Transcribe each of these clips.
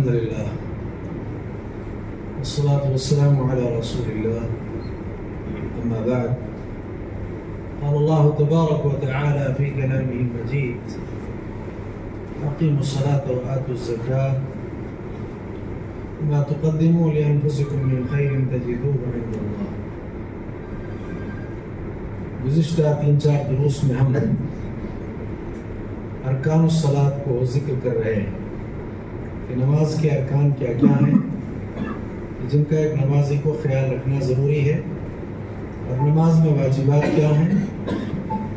الحمد لله والصلاة والسلام على رسول الله. أما بعد، قال الله تبارك وتعالى في كلامه المجيد: أقيموا الصلاة وآتوا الزكاة وما تقدموا لأنفسكم من خير تجدوه عند الله. گزشتہ 3-4 دروس میں ہم ارکان الصلاۃ کو ذکر کر رہے ہیں کہ نماز کے ارکان کیا کیا ہیں جن کا ایک نمازی کو خیال رکھنا ضروری ہے، اور نماز میں واجبات کیا ہیں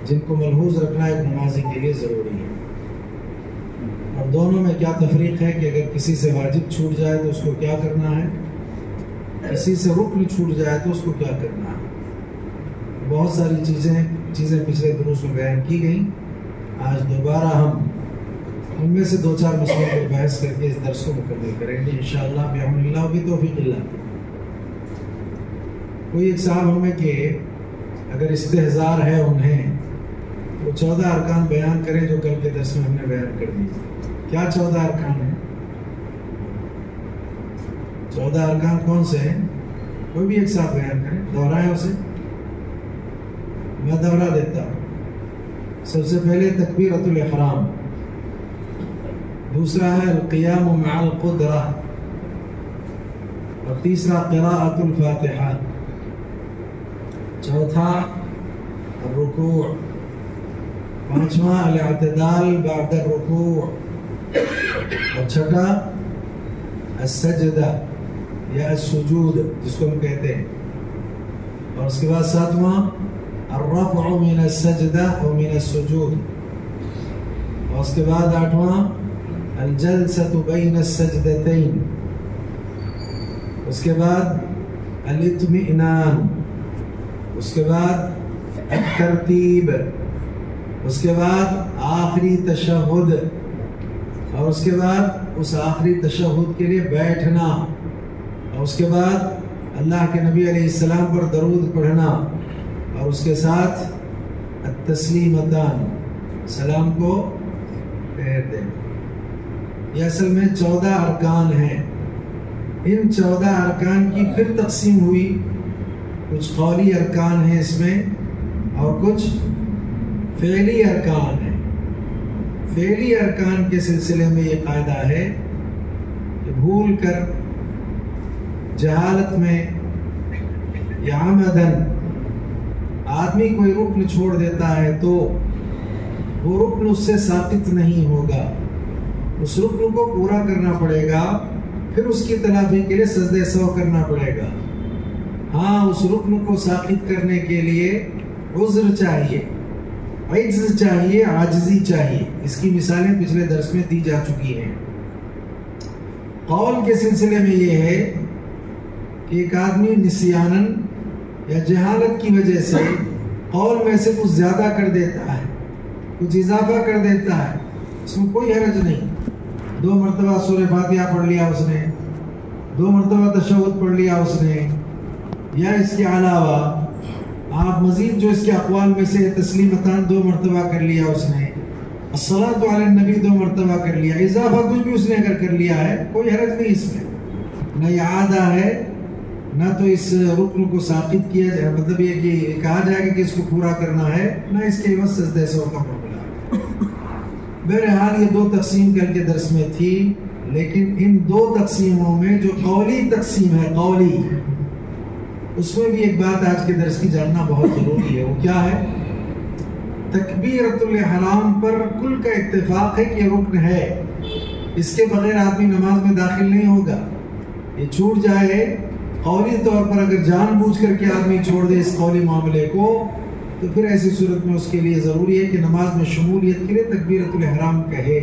جن کو ملحوظ رکھنا ایک نمازی کے لیے ضروری ہے، اور دونوں میں کیا تفریق ہے کہ اگر کسی سے واجب چھوٹ جائے تو اس کو کیا کرنا ہے، کسی سے رکن چھوٹ جائے تو اس کو کیا کرنا ہے۔ بہت ساری چیزیں پچھلے دروس میں بیان کی گئیں۔ آج دوبارہ ہم ان میں سے 2-4 مسئلوں پر بحث کر کے اس درس کو مکمل کریں گے انشاءاللہ بعون اللہ بتوفیق اللہ۔ کوئی ایک صاحب ہمیں کہ اگر استحضار ہے انہیں وہ 14 ارکان بیان کریں جو کل کے درس میں ہم نے بیان کر دی۔ کیا 14 ارکان ہیں؟ 14 ارکان کون سے ہیں؟ کوئی بھی ایک صاحب بیان کریں، دہرائیں اسے، میں دہرا دیتا ہوں۔ سب سے پہلے تکبیرۃ الاحرام، دوسرا ہے القیام مع القدرہ، اور تیسرا قراءۃ الفاتحہ، چوتھا الرکوع، پانچواں الاعتدال بعد الرکوع، اور چھٹا السجدہ یا السجود جس کو ہم کہتے ہیں، اور اس کے بعد ساتواں الرفع من السجدہ و من السجود، اور اس کے بعد آٹھواں الجلسۃ بین السجدتین، اس کے بعد الاطمئنان، اس کے بعد الترتیب، اس کے بعد آخری تشہد، اور اس کے بعد اس آخری تشہد کے لیے بیٹھنا، اور اس کے بعد اللہ کے نبی علیہ السلام پر درود پڑھنا، اور اس کے ساتھ التسلیمتان، سلام کو پھیر دینا۔ یہ اصل میں 14 ارکان ہیں۔ ان 14 ارکان کی پھر تقسیم ہوئی، کچھ قولی ارکان ہیں اس میں اور کچھ فعلی ارکان ہیں۔ فعلی ارکان کے سلسلے میں یہ قاعدہ ہے کہ بھول کر، جہالت میں یا عمدن آدمی کوئی رکن چھوڑ دیتا ہے تو وہ رکن اس سے ساقط نہیں ہوگا، اس رکن کو پورا کرنا پڑے گا، پھر اس کی تلافی کے لیے سجدہ سہو کرنا پڑے گا۔ ہاں، اس رکن کو ساقط کرنے کے لیے عذر چاہیے، عجز چاہیے، عاجزی چاہیے۔ اس کی مثالیں پچھلے درس میں دی جا چکی ہیں۔ قول کے سلسلے میں یہ ہے کہ ایک آدمی نسیانن یا جہالت کی وجہ سے قول میں سے کچھ زیادہ کر دیتا ہے، کچھ اضافہ کر دیتا ہے، اس میں کوئی حرج نہیں۔ 2 مرتبہ سورہ فاتحہ پڑھ لیا اس نے، 2 مرتبہ تشہد پڑھ لیا اس نے، یا اس کے علاوہ آپ مزید جو اس کے اقوال میں سے تسلیمتان 2 مرتبہ کر لیا اس نے، الصلاۃ علی النبی 2 مرتبہ کر لیا، اضافہ کچھ بھی اس نے اگر کر لیا ہے کوئی حرج نہیں اس میں، نہ یہ عادہ ہے نہ تو اس رکن کو ساقط کیا جائے، مطلب یہ کہ کہا جائے گا کہ اس کو پورا کرنا ہے، نہ اس کے عوض سجدہ سہو کا معاملہ ہے۔ بہرحال یہ 2 تقسیم کل کے درس میں تھی، لیکن ان 2 تقسیموں میں جو قولی تقسیم ہے، قولی، اس میں بھی ایک بات آج کے درس کی جاننا بہت ضروری ہے۔ وہ کیا ہے؟ تکبیرۃ الاحرام پر کل کا اتفاق ہے کہ یہ رکن ہے، اس کے بغیر آدمی نماز میں داخل نہیں ہوگا۔ یہ چھوٹ جائے قولی طور پر، اگر جان بوجھ کر کے آدمی چھوڑ دے اس قولی معاملے کو، تو پھر ایسی صورت میں اس کے لیے ضروری ہے کہ نماز میں شمولیت کے لیے تکبیرۃ الاحرام کہے۔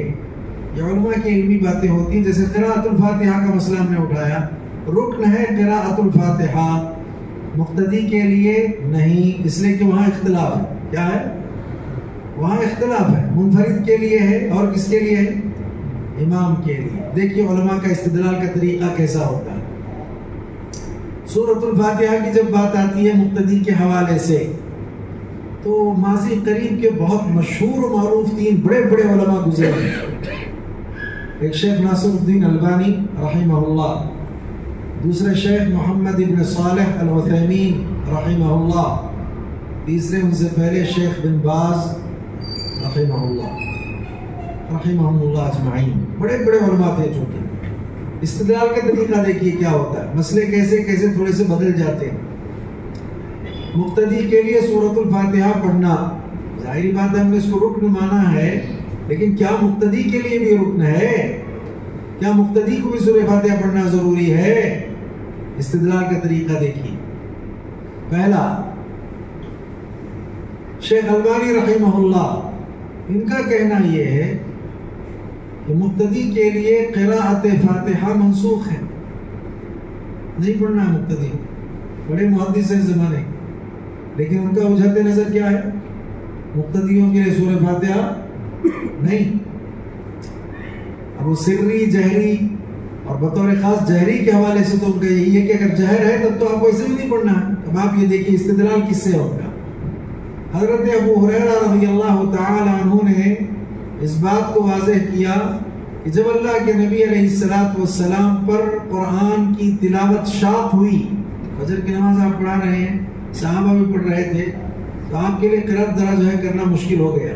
یہ علماء کی علمی باتیں ہوتی ہیں، جیسے قراءۃ الفاتحہ کا مسئلہ ہم نے اٹھایا، رکن ہے قراءۃ الفاتحہ، مقتدی کے لیے نہیں، اس لیے کہ وہاں اختلاف ہے۔ کیا ہے؟ وہاں اختلاف ہے، منفرد کے لیے ہے اور کس کے لیے ہے؟ امام کے لیے۔ دیکھیے علماء کا استدلال کا طریقہ کیسا ہوتا ہے۔ سورۃ الفاتحہ کی جب بات آتی ہے مقتدی کے حوالے سے، تو ماضی قریب کے بہت مشہور و معروف 3 بڑے بڑے علماء گزرے ہیں، ایک شیخ ناصر الدین البانی رحمہ اللہ، دوسرے شیخ محمد ابن صالح العثیمین رحمہ اللہ، تیسرے ان سے پہلے شیخ بن باز رحمہ اللہ اجمعین، بڑے بڑے علماء تھے. چونکہ استدلال کا طریقہ دیکھیے کیا ہوتا ہے، مسئلے کیسے کیسے تھوڑے سے بدل جاتے ہیں. مقتدی کے لیے سورۃ الفاتحہ پڑھنا، ظاہری بات ہے ہم نے اس کو رکن مانا ہے، لیکن کیا مقتدی کے لیے بھی رکن ہے؟ کیا مقتدی کو بھی سورۃ فاتحہ پڑھنا ضروری ہے؟ استدلال کا طریقہ دیکھیے. پہلا، شیخ البانی رحمہ اللہ، ان کا کہنا یہ ہے کہ مقتدی کے لیے قراءت فاتحہ منسوخ ہے، نہیں پڑھنا ہے مقتدی. بڑے محدث ہیں زمانے، لیکن ان کا وجہت نظر کیا ہے؟ مقتدیوں کے لیے سورۃ فاتحہ نہیں. اب وہ سری جہری اور بطور خاص جہری کے حوالے سے تو ان کا یہی ہے کہ اگر جہر ہے تب تو آپ کو ایسے بھی نہیں پڑھنا ہے. اب آپ یہ دیکھیے استدلال کس سے ہوگا. حضرت ابو ہریرہ رضی اللہ تعالی عنہ نے اس بات کو واضح کیا کہ جب اللہ کے نبی علیہ السلام پر قرآن کی تلاوت شاق ہوئی، فجر کی نماز آپ پڑھا رہے ہیں، صحابہ بھی پڑھ رہے تھے، تو آپ کے لیے قرأت ذرا جو ہے کرنا مشکل ہو گیا.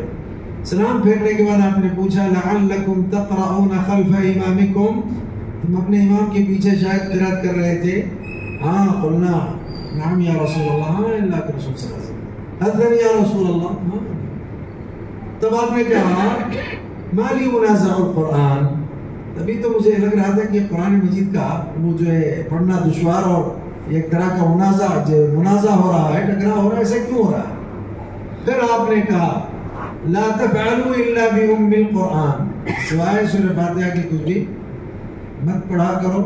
سلام پھیرنے کے بعد آپ نے پوچھا لعلکم تقرؤون خلف امامکم، تم اپنے امام کے پیچھے شاید قرأت کر رہے تھے؟ ہاں. قلنا نعم یا رسول اللہ، ہاں اللہ کے رسول صلی اللہ علیہ وسلم، حدثنی یا رسول اللہ. ہاں. تب آپ نے کہا مالی منازع القرآن، تبھی تو مجھے لگ رہا تھا کہ قرآن مجید کا وہ جو ہے پڑھنا دشوار اور ایک طرح کا منازع ہو رہا ہے، ٹکراؤ ہو رہا ہے، ایسا کیوں ہو رہا ہے؟ پھر آپ نے کہا لا تفعلوا الا بأم القرآن، سوائے سورۃ فاتحہ کی کچھ بھی مت پڑھا کرو.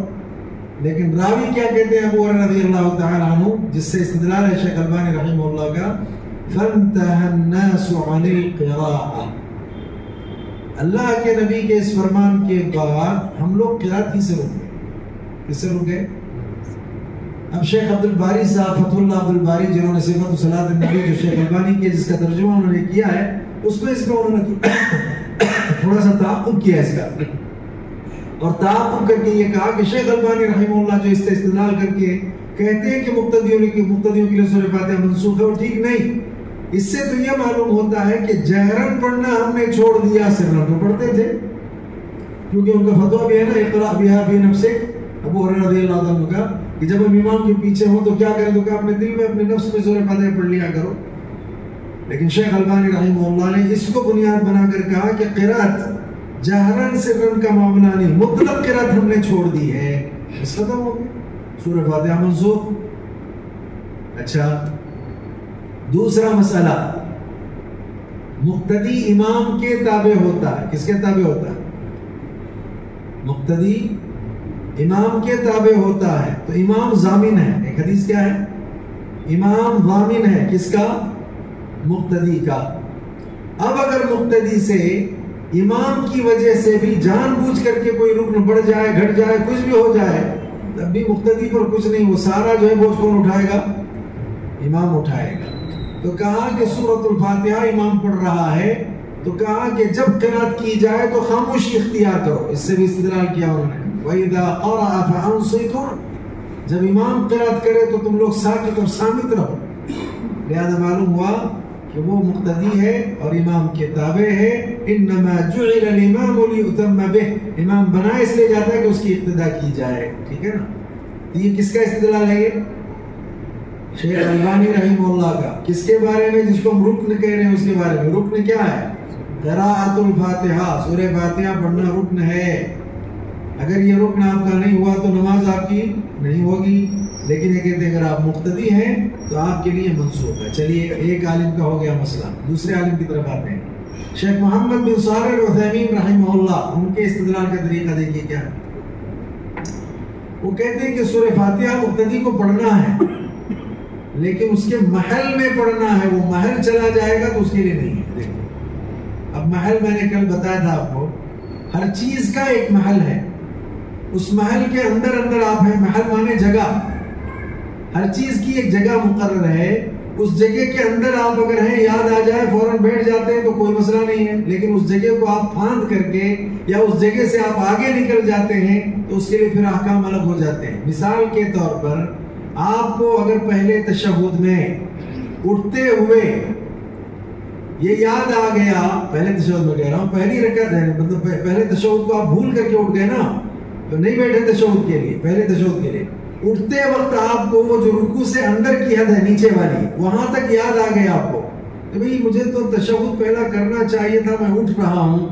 لیکن راوی کیا کہتے ہیں ابو ہریرہ رضی اللہ تعالی عنہ، جس سے استدلال ہے شیخ البانی رحمہ اللہ کا، فانتهى الناس عن القراءة، اللہ کے نبی کے اس فرمان کے بعد ہم لوگ قرأت ہی سے رک گئے. کس سے رک گئے؟ اب شیخ عبد الباری صاحب فتح اللہ عبد الباری، جنہوں نے صفت صلاۃ النبی جو شیخ البانی کی جس کا ترجمہ انہوں نے کیا ہے، اس میں انہوں نے تھوڑا سا تعاقب کیا اس کا، اور تعاقب کر کے یہ کہا کہ شیخ البانی رحمہ اللہ جو اس سے استدلال کر کے کہتے ہیں کہ مقتدیوں کے لیے سورۃ فاتحہ منسوخ ہے، وہ ٹھیک نہیں. اس سے تو یہ معلوم ہوتا ہے کہ جہرن پڑھنا ہم نے چھوڑ دیا، سرن تو پڑھتے تھے، کیونکہ ان کا فتویٰ بھی ہے نا اقرأ بہا فی نفسک، ابو ہریرہ رضی اللہ عنہ کا، کہ جب ہم امام کے پیچھے ہوں تو کیا کریں، تو کہ اپنے دل میں اپنے نفس میں سورۃ فاتحہ پڑھ لیا کرو. لیکن شیخ البانی رحمہ اللہ نے اس کو بنیاد بنا کر کہا کہ قرأت جہرن سرن کا معاملہ نہیں، مطلق قرأت ہم نے چھوڑ دی ہے، اس ختم ہو گیا، سورۃ فاتحہ منسوخ. اچھا، دوسرا مسئلہ، مقتدی امام کے تابع ہوتا ہے. کس کے تابع ہوتا ہے؟ مقتدی امام کے تابع ہوتا ہے، تو امام ضامن ہے. ایک حدیث کیا ہے؟ امام ضامن ہے کس کا؟ مقتدی کا. اب اگر مقتدی سے امام کی وجہ سے بھی جان بوجھ کر کے کوئی رکن بڑھ جائے، گھٹ جائے، کچھ بھی ہو جائے، تب بھی مقتدی پر کچھ نہیں، وہ سارا جو ہے بوجھ کون اٹھائے گا؟ امام اٹھائے گا. تو کہا کہ سورۃ الفاتحہ امام پڑھ رہا ہے، تو کہا کہ جب قرأت کی جائے تو خاموشی اختیار کرو. اس سے بھی استدلال کیا انہوں نے، وَإِذَا قَرَأَ فَأَنصِتُوا، جب امام قرأت کرے تو تم لوگ ساکت اور صامت رہو. لہذا معلوم ہوا کہ وہ مقتدی ہے اور امام کے تابع ہے. انما جعل الامام لیؤتم بہ، امام بنا اس لیے جاتا ہے کہ اس کی اقتداء کی جائے. ٹھیک ہے نا؟ یہ کس کا استدلال ہے؟ یہ شیخ البانی رحمہ اللہ کا. کس کے بارے میں؟ جس کو ہم رکن کہہ رہے ہیں اس کے بارے میں. رکن کیا ہے؟ قراءۃ الفاتحہ، سورہ فاتحہ پڑھنا رکن ہے. اگر یہ رکن آپ کا نہیں ہوا تو نماز آپ کی نہیں ہوگی. لیکن یہ کہتے ہیں اگر آپ مقتدی ہیں تو آپ کے لیے منسوخ ہے. چلیے، ایک عالم کا ہو گیا مسئلہ، دوسرے عالم کی طرف آتے ہیں. شیخ محمد بن صالح العثیمین رحمہ اللہ، ان کے استدلال کا طریقہ دیکھیے کیا ہے. وہ کہتے ہیں کہ سورہ فاتحہ مقتدی کو پڑھنا ہے، لیکن اس کے محل میں پڑھنا ہے. وہ محل چلا جائے گا تو اس کے لیے نہیں ہے. دیکھو، اب محل میں نے کل بتایا تھا آپ کو، ہر چیز کا ایک محل ہے. اس محل کے اندر آپ ہیں. محل مانے جگہ، ہر چیز کی ایک جگہ مقرر ہے. اس جگہ کے اندر آپ اگر ہیں، یاد آ جائے فوراً بیٹھ جاتے ہیں تو کوئی مسئلہ نہیں ہے، لیکن اس جگہ کو آپ پھاند کر کے یا اس جگہ سے آپ آگے نکل جاتے ہیں تو اس کے لیے پھر احکام الگ ہو جاتے ہیں۔ مثال کے طور پر آپ کو اگر پہلے تشہد میں اٹھتے ہوئے یہ یاد آ گیا، پہلے تشہد میں کہہ رہا ہوں، پہلی رکعت ہے، مطلب پہلے تشہد کو آپ بھول کر کے اٹھ گئے نا، تو نہیں بیٹھے تشہد کے لیے، پہلے تشہد کے لیے اٹھتے وقت آپ کو وہ جو رکوع سے اندر کی حد ہے نیچے والی، وہاں تک یاد آ گیا آپ کو کہ بھئی مجھے تو تشہد پہلا کرنا چاہیے تھا، میں اٹھ رہا ہوں۔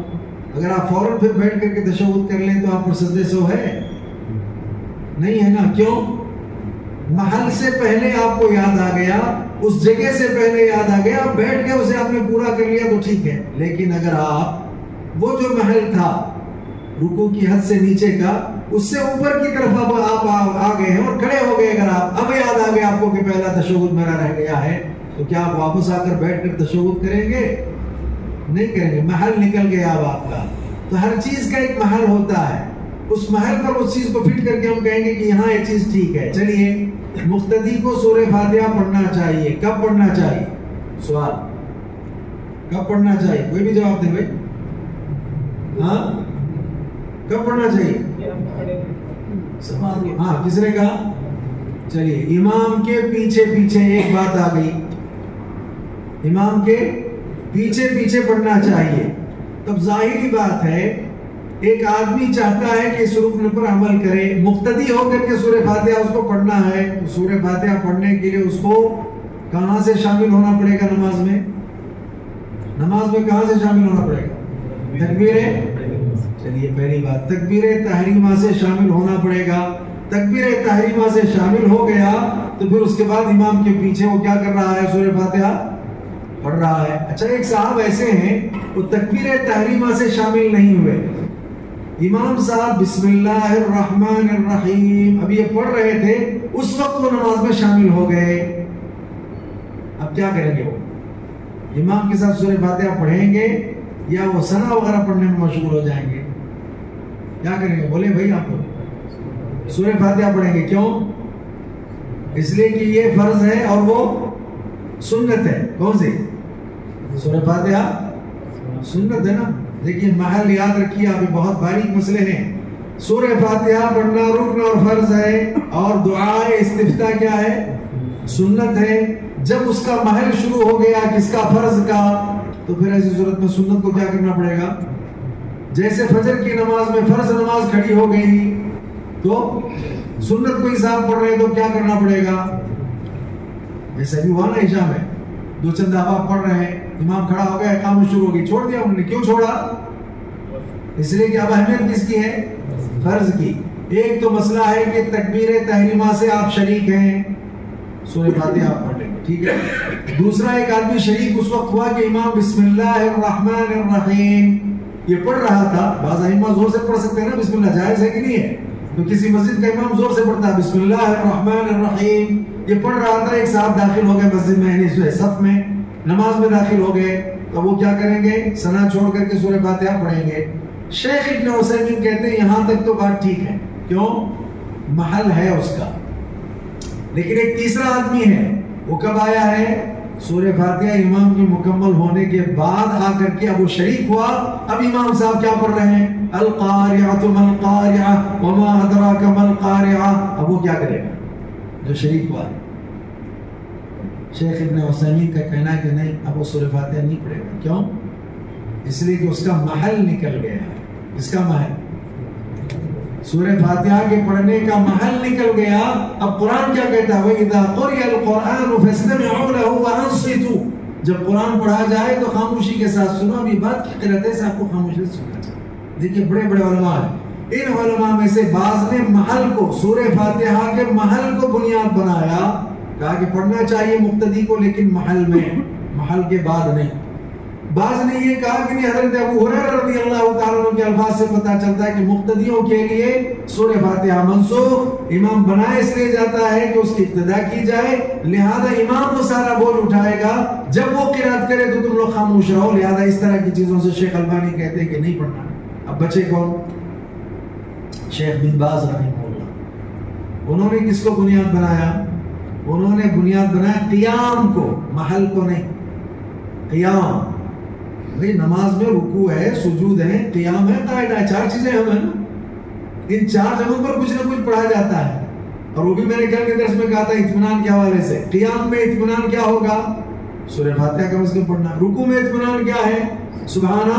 اگر آپ فوراً پھر بیٹھ کر کے تشہد کر لیں تو آپ پر سجدے سو ہے نہیں ہے نا؟ کیوں؟ محل سے پہلے آپ کو یاد آ گیا، اس جگہ سے پہلے یاد آ گیا، آپ بیٹھ گئے، اسے آپ نے پورا کر لیا تو ٹھیک ہے۔ لیکن اگر آپ وہ جو محل تھا رکوع کی حد سے نیچے کا، اس سے اوپر کی طرف آپ آ گئے ہیں اور کھڑے ہو گئے، اگر آپ اب یاد آ گیا آپ کو کہ پہلا تشہد میرا رہ گیا ہے، تو کیا آپ واپس آ کر بیٹھ کر تشہد کریں گے؟ نہیں کریں گے، محل نکل گیا اب آپ کا۔ تو ہر چیز کا ایک محل ہوتا ہے، اس محل پر اس چیز کو فٹ کر کے ہم کہیں گے کہ یہاں یہ چیز ٹھیک ہے۔ چلیے، مقتدی کو سورہ فاتحہ پڑھنا چاہیے، کب پڑھنا چاہیے؟ سوال، کب پڑھنا چاہیے؟ کوئی بھی جواب دے بھائی، ہاں کب پڑھنا چاہیے؟ ہاں، کس نے کہا؟ چلیے، امام کے پیچھے پیچھے ایک بات آ گئی، امام کے پیچھے پیچھے پڑھنا چاہیے۔ تب ظاہری بات ہے ایک آدمی چاہتا ہے کہ اس رکن پر عمل کرے، مقتدی ہو کر کے سورہ فاتحہ اس کو پڑھنا ہے، تو سورہ فاتحہ پڑھنے کے لیے اس کو کہاں سے شامل ہونا پڑے گا؟ نماز میں کہاں سے شامل ہونا پڑے گا؟ تکبیر، چلیے پہلی بات تکبیر تحریمہ سے شامل ہونا پڑے گا۔ تکبیر تحریمہ سے شامل ہو گیا تو پھر اس کے بعد امام کے پیچھے وہ کیا کر رہا ہے؟ سورہ فاتحہ پڑھ رہا ہے۔ اچھا، ایک صاحب ایسے ہیں وہ تکبیر تحریمہ سے شامل نہیں ہوئے، امام صاحب بسم اللہ الرحمن الرحیم اب یہ پڑھ رہے تھے، اس وقت وہ نماز میں شامل ہو گئے، اب کیا کریں گے؟ وہ امام کے ساتھ سورہ فاتحہ پڑھیں گے یا وہ ثنا وغیرہ پڑھنے میں مشغول ہو جائیں گے؟ کیا کریں گے؟ بولے بھائی، آپ سورہ فاتحہ پڑھیں گے۔ کیوں؟ اس لیے کہ یہ فرض ہے اور وہ سنت ہے۔ کون سی؟ سورہ فاتحہ سنت ہے نا۔ دیکھیے، محل یاد رکھیے، آپ بہت باریک مسئلے ہیں۔ سورہ فاتحہ پڑھنا رکن اور فرض ہے، اور دعائے استفتاح کیا ہے؟ سنت ہے۔ جب اس کا محل شروع ہو گیا کس کا؟ فرض کا، تو پھر ایسی صورت میں سنت کو کیا کرنا پڑے گا؟ جیسے فجر کی نماز میں فرض نماز کھڑی ہو گئی تو سنت کو حساب پڑھ رہے تو کیا کرنا پڑے گا؟ جیسے بھی ہوا نا عشاء میں، دو چند آپ پڑھ رہے ہیں، امام کھڑا ہو گیا، اقامت شروع ہو گئی، چھوڑ دیا انہوں نے۔ کیوں چھوڑا؟ اس لیے کہ اب اہمیت کس کی ہے؟ فرض کی۔ ایک تو مسئلہ ہے کہ تکبیر تحریمہ سے آپ شریک ہیں، سورہ فاتحہ آپ پڑھ لیں گے، ٹھیک ہے۔ دوسرا، ایک آدمی شریک اس وقت ہوا کہ امام بسم اللہ الرحمن الرحیم یہ پڑھ رہا تھا۔ بعض ائمہ زور سے پڑھ سکتے ہیں نا بسم اللہ، جائز ہے کہ نہیں ہے؟ تو کسی مسجد کا امام زور سے پڑھتا ہے بسم اللہ الرحمن الرحیم، یہ پڑھ رہا تھا، ایک صاحب داخل ہو گئے مسجد میں، یعنی صف میں، نماز میں داخل ہو گئے، تو وہ کیا کریں گے؟ ثنا چھوڑ کر کے سورہ فاتحہ پڑھیں گے۔ شیخ ابن عثیمین کہتے ہیں یہاں تک تو بات ٹھیک ہے، کیوں؟ محل ہے اس کا۔ لیکن ایک تیسرا آدمی ہے، وہ کب آیا ہے؟ سورہ فاتحہ امام کی مکمل ہونے کے بعد آ کر کے اب وہ شریک ہوا، اب امام صاحب کیا پڑھ رہے ہیں؟ القاریعۃ ما القاریعۃ وما ادراک ما القاریعۃ، اب وہ کیا کرے گا؟ جو شریک ہوا ہے۔ شیخ ابن عثیمین کا کہنا ہے کہ نہیں، اب وہ سورہ فاتحہ نہیں پڑھے گا۔ کیوں؟ اس لیے کہ اس کا محل نکل گیا ہے۔ اس کا محل، سورہ فاتحہ کے پڑھنے کا محل نکل گیا۔ اب قرآن کیا کہتا ہے؟ وَإِذَا قُرِئَ الْقُرْآنُ فَاسْتَمِعُوا لَهُ وَأَنصِتُوا، جب قرآن پڑھا جائے تو خاموشی کے ساتھ سنو۔ اب یہ بات کی قرأت ہے، آپ کو خاموشی سے سننا چاہیے۔ دیکھیے، بڑے بڑے علماء ہیں، ان علماء میں سے بعض نے محل کو، سورہ فاتحہ کے محل کو بنیاد بنایا، کہا کہ پڑھنا چاہیے مقتدی کو، لیکن محل میں، محل کے بعد نہیں۔ بعض نے یہ کہا کہ نہیں، حضرت ابو ہریرہ رضی اللہ تعالیٰ عنہ کے الفاظ سے پتہ چلتا ہے کہ مقتدیوں کے لیے سورہ فاتحہ منسوخ، امام بنائے اس لیے جاتا ہے کہ اس کی ابتدا کی جائے، لہذا امام کو سارا بول اٹھائے گا، جب وہ قرات کرے تو تم لوگ خاموش رہو۔ لہذا اس طرح کی چیزوں سے شیخ البانی کہتے ہیں کہ نہیں پڑھنا۔ اب بچے کون؟ شیخ بن باز رحمہ اللہ، انہوں نے کس کو بنیاد بنایا؟ انہوں نے بنیاد بنایا قیام کو، محل کو نہیں۔ قیام بھئی نماز میں رکوع ہے، سجود ہے، قیام ہے، قاعدہ ہے، 4 چیزیں ہم ہیں نا، ان 4 جگہوں پر کچھ نہ کچھ پڑھا جاتا ہے۔ اور وہ بھی میں نے کل کے درس میں کہا تھا اطمینان کے حوالے سے۔ قیام میں اطمینان کیا ہوگا؟ سورہ فاتحہ کم از کم پڑھنا۔ رکوع میں اطمینان کیا ہے؟ سبحان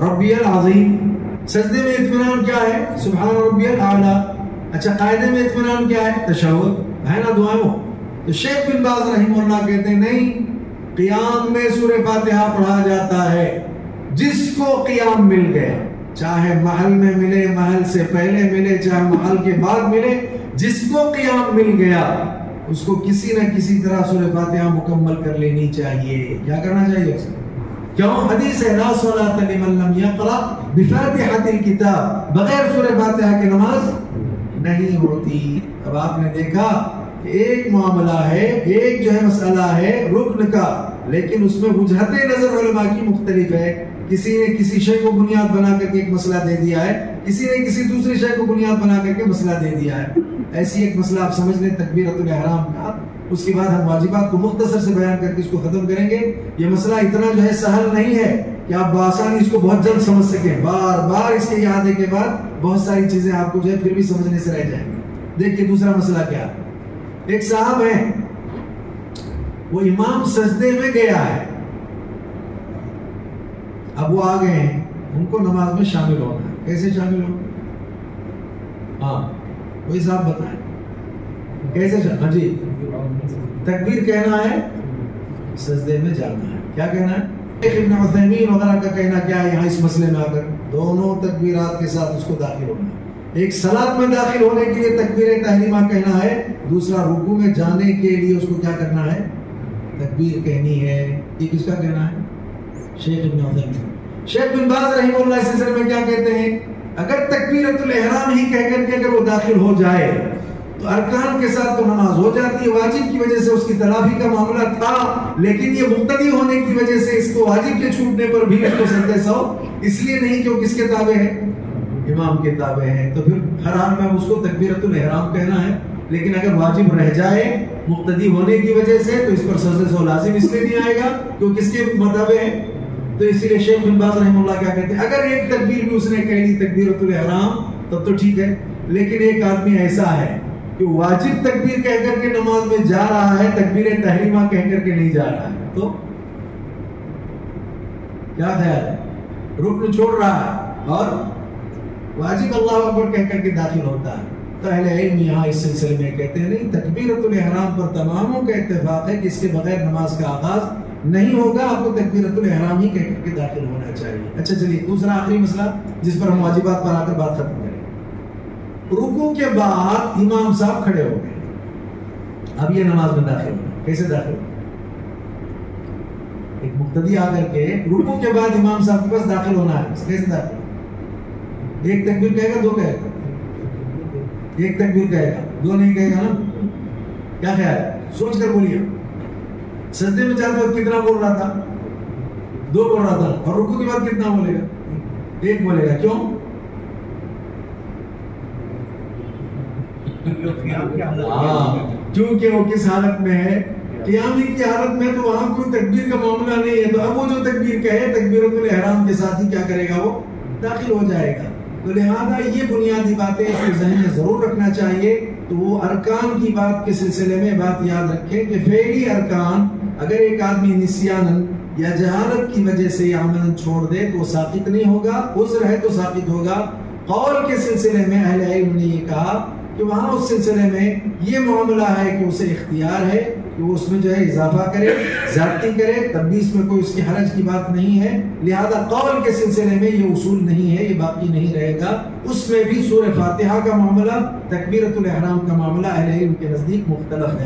ربی العظیم۔ سجدے میں اطمینان کیا ہے؟ سبحان ربی الاعلی۔ اچھا قاعدے میں اطمینان کیا ہے؟ تشہد ہے نا دعاؤں۔ تو شیخ بن باز رحمہ اللہ کہتے ہیں نہیں، قیام میں سورہ فاتحہ پڑھا جاتا ہے۔ جس کو قیام مل گیا، چاہے محل میں ملے، محل سے پہلے ملے، چاہے محل کے بعد ملے، جس کو قیام مل گیا اس کو کسی نہ کسی طرح سورہ فاتحہ مکمل کر لینی چاہیے۔ کیا کرنا چاہیے اسے؟ کیوں؟ حدیث ہے لا صلاۃ لمن لم یقرأ بفاتحۃ الکتاب، بغیر سورہ فاتحہ کی نماز نہیں ہوتی۔ اب آپ نے دیکھا کہ ایک معاملہ ہے، ایک جو ہے مسئلہ ہے رکن کا، لیکن اس میں وجہت نظر علماء کی مختلف ہے۔ کسی نے کسی شے کو بنیاد بنا کر کے ایک مسئلہ دے دیا ہے، کسی نے کسی دوسری شے کو بنیاد بنا کر کے مسئلہ دے دیا ہے۔ ایسی ایک مسئلہ آپ سمجھ لیں تکبیرۃ الاحرام کا، اس کے بعد ہم واجبات کو مختصر سے بیان کر کے اس کو ختم کریں گے۔ یہ مسئلہ اتنا جو ہے سہل نہیں ہے کہ آپ بآسانی اس کو بہت جلد سمجھ سکیں، بار بار اس کے یادے کے بعد بہت ساری چیزیں آپ کو جو ہے پھر بھی سمجھنے سے رہ جائیں گے۔ دیکھیے دوسرا مسئلہ کیا، ایک صاحب ہیں، وہ امام سجدے میں گیا ہے، اب وہ آ گئے ہیں، ان کو نماز میں شامل ہونا ہے۔ کیسے شامل ہونا؟ ہاں وہی صاحب بتائیں کیسے شامل؟ ہاں جی، تکبیر کہنا ہے، سجدے میں جانا ہے۔ کیا کہنا ہے؟ ابن عثیمین وغیرہ کا کہنا کیا ہے یہاں اس مسئلے میں آ کر؟ دونوں تکبیرات کے ساتھ اس کو داخل ہونا ہے۔ ایک صلاۃ میں داخل ہونے کے لیے تکبیر تحریمہ کہنا ہے، دوسرا رکوع میں جانے کے لیے اس کو کیا کرنا ہے؟ تکبیر کہنی ہے۔ یہ کس کا کہنا ہے؟ شیخ ابن عثیمین۔ شیخ بن باز رحمہ اللہ اس سلسلے میں کیا کہتے ہیں؟ اگر تکبیرۃ الاحرام ہی کہہ کر کے اگر وہ داخل ہو جائے تو ارکان کے ساتھ تو نماز ہو جاتی ہے، واجب کی وجہ سے اس کی تلافی کا معاملہ تھا، لیکن یہ مقتدی ہونے کی وجہ سے اس کو واجب کے چھوٹنے پر بھی اس کو سجدے سو اس لیے نہیں کہ وہ کس کے تابع ہے؟ امام کے تابع ہے۔ تو پھر ہر حال میں اس کو تکبیرۃ الاحرام کہنا ہے، لیکن اگر واجب رہ جائے مقتدی ہونے کی وجہ سے تو اس پر سجدے سو لازم اس لیے نہیں آئے گا کہ وہ کس کے متابع ہے۔ تو اسی لیے شیخ بن باز رحمہ اللہ کیا کہتے ہیں، اگر ایک تکبیر بھی اس نے کہہ لی تکبیرۃ الاحرام تب تو ٹھیک ہے، لیکن ایک آدمی ایسا ہے کہ واجب تکبیر کہہ کر کے نماز میں جا رہا ہے، تکبیر تحریمہ کہہ کر کے نہیں جا رہا ہے، تو کیا خیال ہے؟ رکن چھوڑ رہا ہے اور واجب اللہ اکبر کہہ کر کے داخل ہوتا ہے۔ تو اہل علم یہاں اس سلسلے میں کہتے ہیں نہیں، تکبیرۃ الاحرام پر تماموں کا اتفاق ہے کہ اس کے بغیر نماز کا آغاز نہیں ہوگا، آپ کو تکبیرۃ الاحرام ہی کہہ کر کے داخل ہونا چاہیے۔ اچھا چلیے دوسرا آخری مسئلہ جس پر ہم واجبات پر آ کر بات ختم کریں۔ رکوع کے بعد امام صاحب کھڑے ہو گئے، اب یہ نماز میں داخل ہونا، کیسے داخل ہونا؟ ایک مقتدی آ کر کے رکوع کے بعد امام صاحب کے پاس داخل ہونا ہے، کیسے داخل ہونا؟ ایک تکبیر کہے گا، دو کہے گا؟ ایک تکبیر کہے گا، دو نہیں کہے گا نا؟ کیا خیال ہے؟ سوچ کر بولیے۔ سجدے میں جاتے وقت کتنا بول رہا تھا؟ 2 بول رہا تھا، اور رکوع کے بعد کتنا بولے گا؟ 1 بولے گا۔ کیوں؟ کیونکہ وہ کس حالت میں ہے؟ قیام کی حالت میں، تو وہاں کوئی تکبیر کا معاملہ نہیں ہے، تو اب وہ جو تکبیر کہے تکبیرۃ الاحرام کے ساتھ ہی کیا کرے گا؟ وہ داخل ہو جائے گا۔ تو لہذا یہ بنیادی باتیں اس کو ذہن میں ضرور رکھنا چاہیے۔ تو وہ ارکان کی بات کے سلسلے میں بات یاد رکھیں کہ فعلی ارکان اگر ایک آدمی نسیاناً یا جہالت کی وجہ سے عملاً چھوڑ دے تو ساقط نہیں ہوگا، عذر ہے تو ساقط ہوگا۔ قول کے سلسلے میں اہل علم نے یہ کہا کہ وہاں اس سلسلے میں یہ معاملہ ہے کہ اسے اختیار ہے کہ وہ اس میں جو ہے اضافہ کرے، زیادتی کرے، تب بھی اس میں کوئی اس کی حرج کی بات نہیں ہے۔ لہذا قول کے سلسلے میں یہ اصول نہیں ہے، یہ باقی نہیں رہے گا۔ اس میں بھی سورہ فاتحہ کا معاملہ، تکبیرۃ الاحرام کا معاملہ اہل علم کے نزدیک مختلف ہے۔